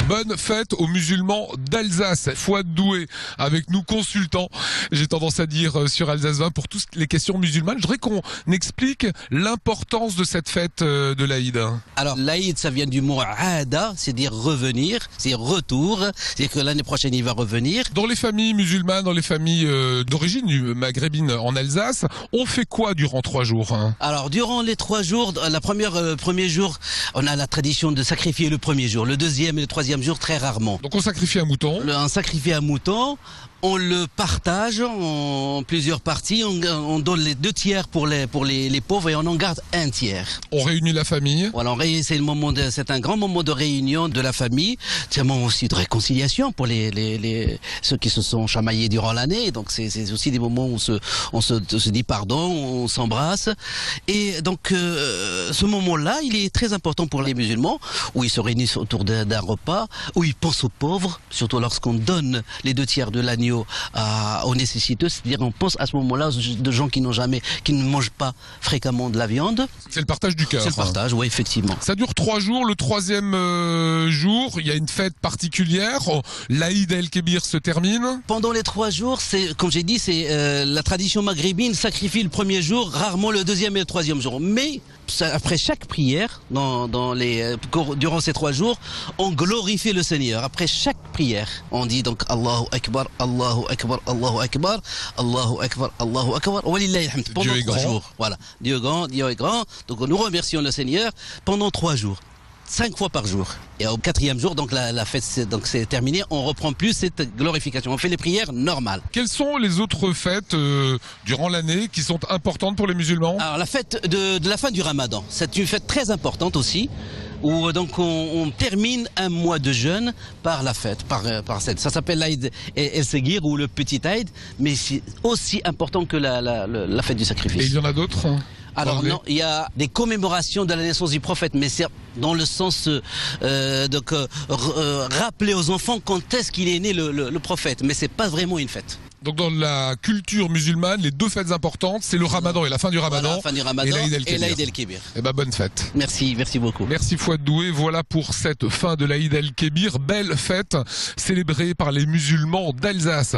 Bonne fête aux musulmans d'Alsace. Fouad Doué avec nous, consultant, j'ai tendance à dire, sur Alsace 20 pour toutes les questions musulmanes. Je voudrais qu'on explique l'importance de cette fête de l'Aïd. Alors l'Aïd, ça vient du mot aada, c'est-à-dire revenir, c'est retour, c'est-à-dire que l'année prochaine il va revenir. Dans les familles musulmanes, dans les familles d'origine maghrébine en Alsace, on fait quoi durant 3 jours? Alors durant les 3 jours, premier jour, on a la tradition de sacrifier le premier jour, le deuxième et le troisième jour très rarement. Donc on sacrifie un mouton. On sacrifie un mouton, on le partage en plusieurs parties, on donne les 2 tiers pour les pauvres et on en garde 1 tiers. On réunit la famille. Voilà, c'est un grand moment de réunion de la famille, c'est un moment aussi de réconciliation pour ceux qui se sont chamaillés durant l'année. Donc c'est aussi des moments où on se dit pardon, on s'embrasse. Et donc ce moment-là, il est très important pour les musulmans, où ils se réunissent autour d'un repas, où ils pensent aux pauvres, surtout lorsqu'on donne les 2 tiers de l'agneau aux nécessiteux, c'est-à-dire on pense à ce moment-là de gens qui ne mangent pas fréquemment de la viande. C'est le partage du cœur. C'est le partage, oui, effectivement. Ça dure 3 jours. Le 3e jour, il y a une fête particulière. L'Aïd el-Kébir se termine. Pendant les 3 jours, comme j'ai dit, c'est la tradition maghrébine sacrifie le premier jour, rarement le deuxième et le troisième jour. Mais après chaque prière, durant ces 3 jours, on glorifie le Seigneur. Après chaque prière, on dit donc Allahu Akbar, Allahu Akbar, Allahu Akbar, Allahu Akbar, Allahu Akbar. Walillahi alhamd. Pendant 3 jours. Voilà. Dieu est grand. Donc nous remercions le Seigneur pendant 3 jours. 5 fois par jour. Et au 4e jour, donc la fête c'est terminé, on reprend plus cette glorification. On fait les prières normales. Quelles sont les autres fêtes durant l'année qui sont importantes pour les musulmans? Alors la fête de la fin du Ramadan, c'est une fête très importante aussi, où donc on termine un mois de jeûne par la fête, par cette. Ça s'appelle l'Aïd el-Segir ou le petit Aïd, mais c'est aussi important que la fête du sacrifice. Et il y en a d'autres? Alors non, il y a des commémorations de la naissance du prophète, mais c'est dans le sens rappeler aux enfants quand est-ce qu'il est né le prophète, mais c'est pas vraiment une fête. Donc dans la culture musulmane, les 2 fêtes importantes, c'est le Ramadan et la fin du Ramadan, voilà, la fin du Ramadan et l'Aïd el-Kébir. Eh ben bonne fête. Merci beaucoup. Merci Fouad Doué. Voilà pour cette fin de l'Aïd el-Kébir, belle fête célébrée par les musulmans d'Alsace.